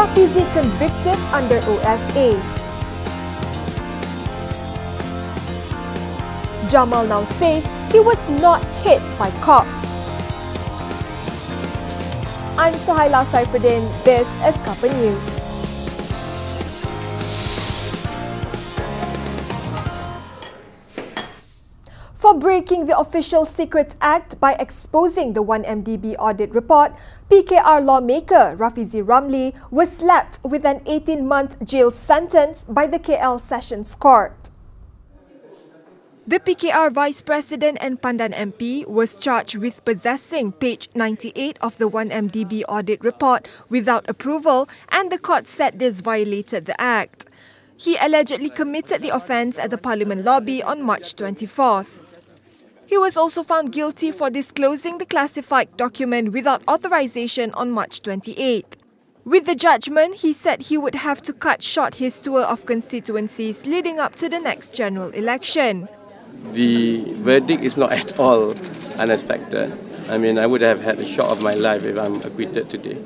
Rafizi convicted under OSA. Jamal now says he was not hit by cops. I'm Suhaila Saifuddin. This is Cuppa News. For breaking the Official Secrets Act by exposing the 1MDB audit report, PKR lawmaker Rafizi Ramli was slapped with an 18-month jail sentence by the KL Sessions Court. The PKR Vice President and Pandan MP was charged with possessing page 98 of the 1MDB audit report without approval, and the court said this violated the Act. He allegedly committed the offence at the Parliament lobby on March 24th. He was also found guilty for disclosing the classified document without authorization on March 28th. With the judgment, he said he would have to cut short his tour of constituencies leading up to the next general election. The verdict is not at all unexpected. I mean, I would have had a shock of my life if I'm acquitted today.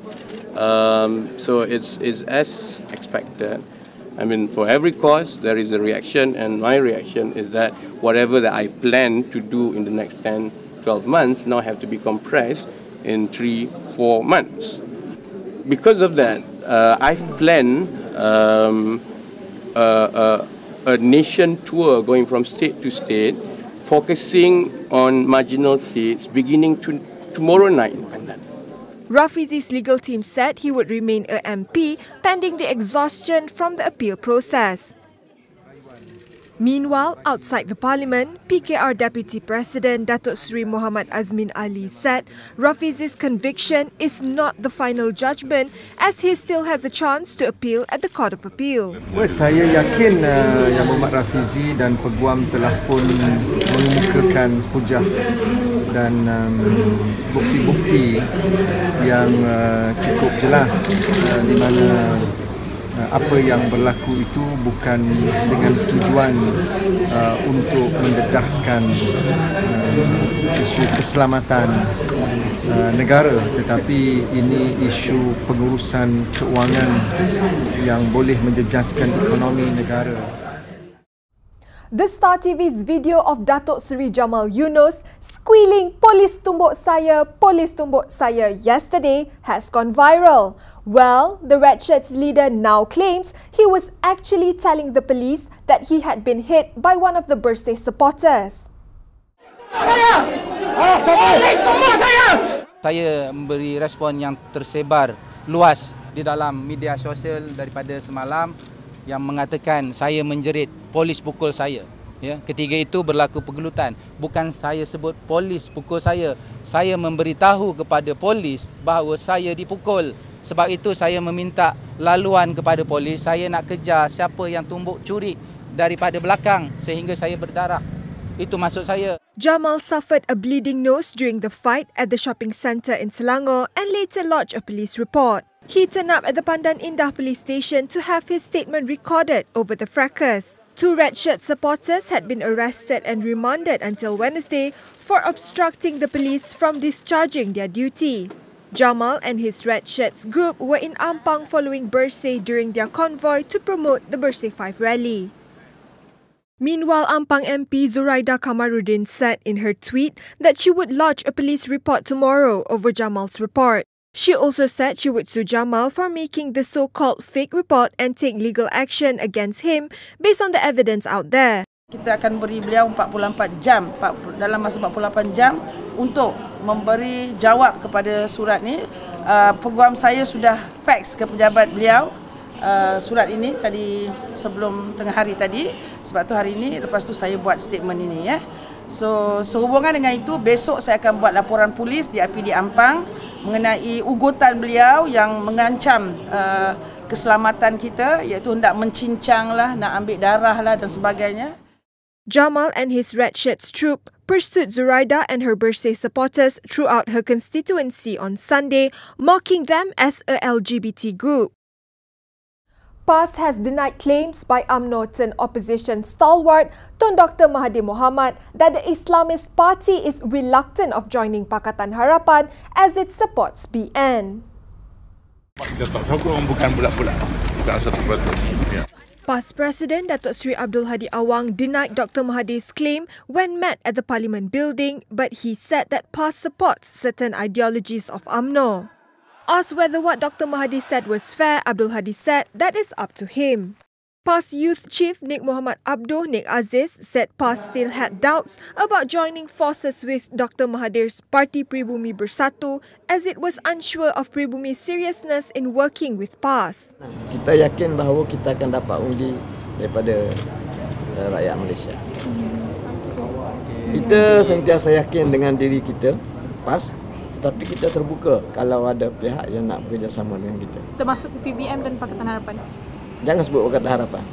So it's as expected. I mean, for every cause, there is a reaction, and my reaction is that whatever that I plan to do in the next 10, 12 months now have to be compressed in 3-4 months. Because of that, I've planned a nation tour going from state to state, focusing on marginal seats beginning tomorrow night in Penang. Rafizi's legal team said he would remain a MP pending the exhaustion from the appeal process. Meanwhile, outside the Parliament, PKR Deputy President Datuk Seri Muhammad Azmin Ali said Rafizi's conviction is not the final judgment, as he still has a chance to appeal at the Court of Appeal. Saya yakin Yang Muhammad Rafizi dan peguam telah pun mengemukakan hujah dan bukti-bukti yang cukup jelas di mana apa yang berlaku itu bukan dengan tujuan untuk mendedahkan isu keselamatan negara, tetapi ini isu pengurusan keuangan yang boleh menjejaskan ekonomi negara. The Star TV's video of Datuk Seri Jamal Yunos squealing "Polis tumbuk saya" yesterday has gone viral. Well, the Red Shirts leader now claims he was actually telling the police that he had been hit by one of the birthday supporters. Saya memberi respon yang tersebar luas di dalam media sosial daripada semalam yang mengatakan saya menjerit polis pukul saya. Ya, ketiga itu berlaku pergelutan. Bukan saya sebut polis pukul saya. Saya memberitahu kepada polis bahawa saya dipukul. Sebab itu saya meminta laluan kepada polis. Saya nak kejar siapa yang tumbuk curi daripada belakang sehingga saya berdarah. Itu maksud saya. Jamal suffered a bleeding nose during the fight at the shopping centre in Selangor and later lodged a police report. He turned up at the Pandan Indah police station to have his statement recorded over the fracas. 2 Red Shirt supporters had been arrested and remanded until Wednesday for obstructing the police from discharging their duty. Jamal and his Red Shirts group were in Ampang following Bersih during their convoy to promote the Bersih 5 rally. Meanwhile, Ampang MP Zuraida Kamarudin said in her tweet that she would lodge a police report tomorrow over Jamal's report. She also said she would sue Jamal for making the so-called fake report and take legal action against him based on the evidence out there. Kita akan beri beliau 44 jam, dalam masa 48 jam untuk memberi jawab kepada surat ni. Peguam saya sudah fax ke pejabat beliau surat ini tadi sebelum tengah hari tadi. Sebab tu hari ini, lepas tu saya buat statement ini ya. So sehubungan dengan itu, besok saya akan buat laporan polis di IPD Ampang mengenai ugutan beliau yang mengancam keselamatan kita, iaitu hendak mencincang lah, nak ambil darah lah dan sebagainya. Jamal and his Red Shirts troop pursued Zuraida and her Bersih supporters throughout her constituency on Sunday, mocking them as a LGBT group. PAS has denied claims by UMNO turn opposition stalwart Tun Dr Mahathirs that the Islamist Party is reluctant of joining Pakatan Harapan as it supports BN. Kita tak sokong, bukan bulat-bulat. Bukan 100%. Past President Datuk Seri Abdul Hadi Awang denied Dr Mahathirs' claim when met at the Parliament building, but he said that PAS supports certain ideologies of UMNO. Asked whether what Dr Mahathirs said was fair, Abdul Hadi said that is up to him. PAS Youth Chief Nik Muhammad Abduh Nik Aziz said PAS still had doubts about joining forces with Dr Mahathirs' Parti Pribumi Bersatu as it was unsure of Pribumi's seriousness in working with PAS. Kita yakin bahawa kita akan dapat undi daripada rakyat Malaysia. Kita sentiasa yakin dengan diri kita, PAS, tapi kita terbuka kalau ada pihak yang nak bekerjasama dengan kita. Termasuk PBM dan Pakatan Harapan. Jangan sebut Pakatan Harapan.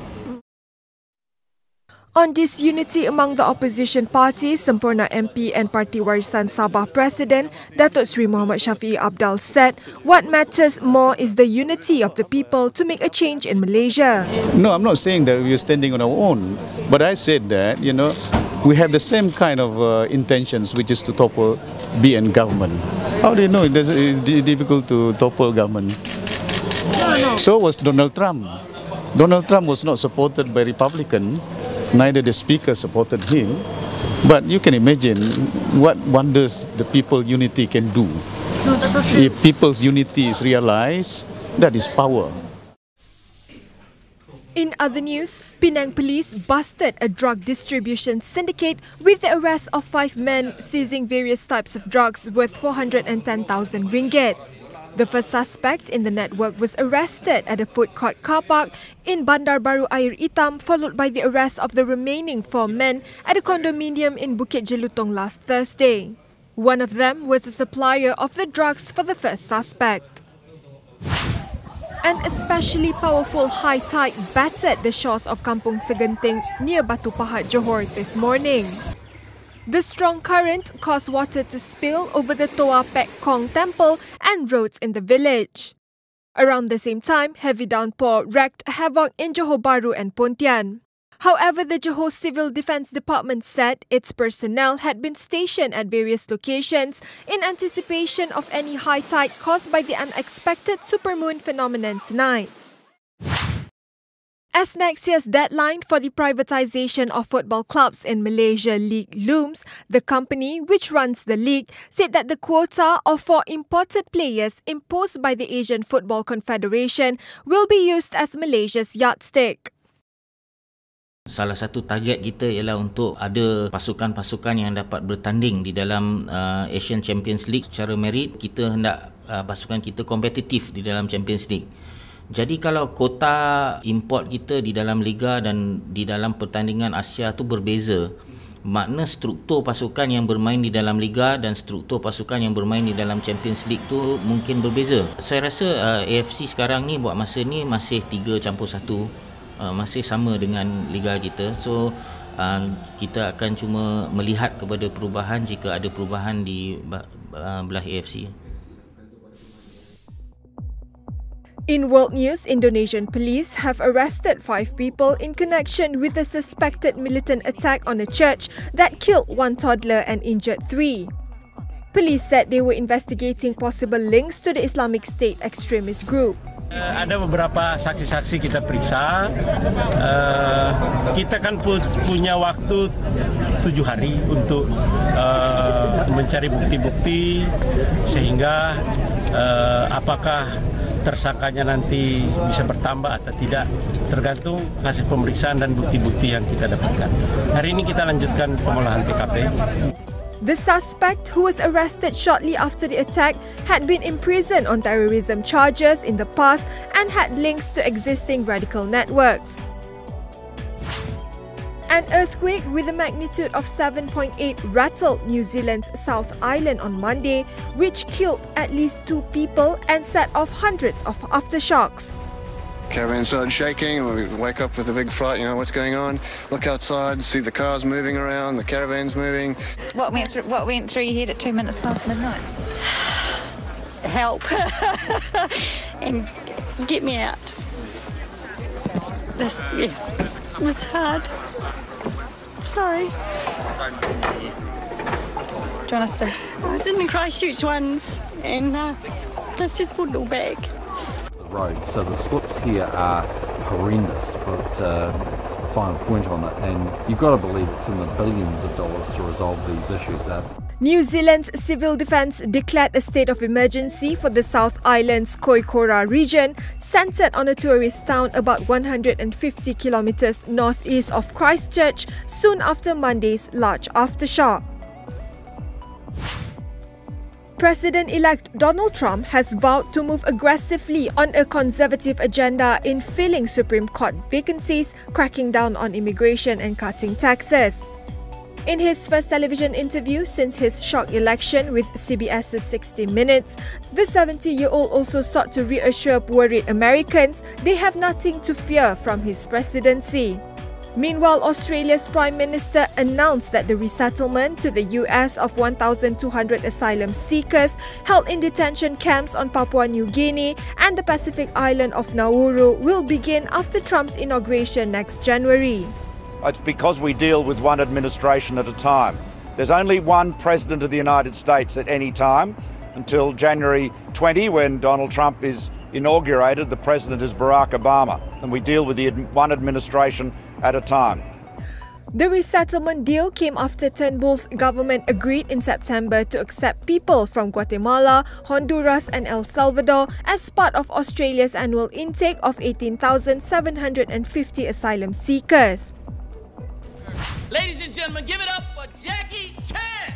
On disunity among the opposition parties, Sempurna MP and Parti Warisan Sabah President Datuk Seri Muhammad Shafiee Abdal said what matters more is the unity of the people to make a change in Malaysia. No, I'm not saying that we are standing on our own, but I said that, we have the same kind of intentions, which is to topple BN government. How do you know it's difficult to topple government? So was Donald Trump. Donald Trump was not supported by Republican, neither the speaker supported him. But you can imagine what wonders the people unity can do. If people's unity is realized, that is power. In other news, Penang police busted a drug distribution syndicate with the arrest of 5 men seizing various types of drugs worth 410,000 ringgit. The first suspect in the network was arrested at a food court car park in Bandar Baru Air Hitam, followed by the arrest of the remaining 4 men at a condominium in Bukit Jelutong last Thursday. One of them was a supplier of the drugs for the first suspect. An especially powerful high tide battered the shores of Kampung Segenting near Batu Pahat, Johor this morning. The strong current caused water to spill over the Toa Pek Kong temple and roads in the village. Around the same time, heavy downpour wreaked havoc in Johor Bahru and Pontian. However, the Johor Civil Defence Department said its personnel had been stationed at various locations in anticipation of any high tide caused by the unexpected supermoon phenomenon tonight. As next year's deadline for the privatisation of football clubs in Malaysia League looms, the company which runs the league said that the quota of 4 imported players imposed by the Asian Football Confederation will be used as Malaysia's yardstick. Salah satu target kita ialah untuk ada pasukan-pasukan yang dapat bertanding di dalam Asian Champions League secara merit. Kita hendak pasukan kita kompetitif di dalam Champions League. Jadi kalau kota import kita di dalam liga dan di dalam pertandingan Asia tu berbeza, makna struktur pasukan yang bermain di dalam liga dan struktur pasukan yang bermain di dalam Champions League tu mungkin berbeza. Saya rasa AFC sekarang ni buat masa ni masih 3-1, masih sama dengan liga kita. So kita akan cuma melihat kepada perubahan jika ada perubahan di belah AFC. In world news, Indonesian police have arrested 5 people in connection with a suspected militant attack on a church that killed 1 toddler and injured 3. Police said they were investigating possible links to the Islamic State extremist group. Ada beberapa saksi-saksi kita periksa. Kita kan punya waktu 7 hari untuk mencari bukti-bukti sehingga apakah tersangkanya nanti bisa bertambah atau tidak, tergantung hasil pemeriksaan dan bukti-bukti yang kita dapatkan. Hari ini kita lanjutkan pengolahan TKP. The suspect, who was arrested shortly after the attack, had been imprisoned on terrorism charges in the past and had links to existing radical networks. An earthquake with a magnitude of 7.8 rattled New Zealand's South Island on Monday, which killed at least 2 people and set off hundreds of aftershocks. Caravan started shaking, and we wake up with a big fright, what's going on? Look outside, see the cars moving around, the caravan's moving. What went through your head at 2 minutes past midnight? Help and get me out. It was hard. Sorry. Do you want us to? I was in the Christchurch ones and let's just put it all back. road. So the slips here are horrendous, to put a final point on it, and you've got to believe it's in the billions of dollars to resolve these issues. New Zealand's civil defence declared a state of emergency for the South Island's Koikora region, centred on a tourist town about 150 kilometres northeast of Christchurch, soon after Monday's large aftershock. President-elect Donald Trump has vowed to move aggressively on a conservative agenda in filling Supreme Court vacancies, cracking down on immigration and cutting taxes. In his first television interview since his shock election with CBS's 60 Minutes, the 70-year-old also sought to reassure worried Americans they have nothing to fear from his presidency. Meanwhile, Australia's Prime Minister announced that the resettlement to the US of 1,200 asylum seekers held in detention camps on Papua New Guinea and the Pacific island of Nauru will begin after Trump's inauguration next January. It's because we deal with one administration at a time. There's only one President of the United States at any time. Until January 20, when Donald Trump is inaugurated, the President is Barack Obama, and we deal with the one administration at a time. The resettlement deal came after Turnbull's government agreed in September to accept people from Guatemala, Honduras and El Salvador as part of Australia's annual intake of 18,750 asylum seekers. Ladies and gentlemen, give it up for Jackie Chan!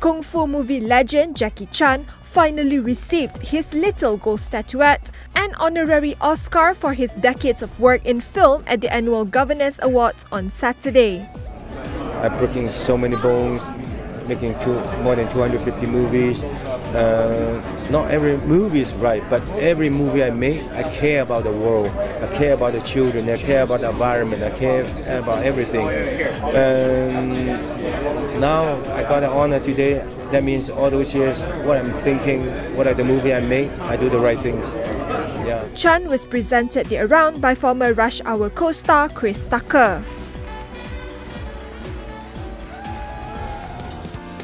Kung Fu movie legend Jackie Chan finally received his Little Gold Statuette, an honorary Oscar for his decades of work in film at the annual Governors Awards on Saturday. I'm breaking so many bones, making more than 250 movies. Not every movie is right, but every movie I make, I care about the world, I care about the children, I care about the environment, I care about everything. Now I got an honor today. That means all those years, what I'm thinking, what are the movie I make, I do the right things. Yeah. Chan was presented the around by former Rush Hour co-star Chris Tucker.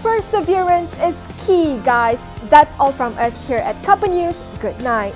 Perseverance is key, guys. That's all from us here at Cuppa News. Good night.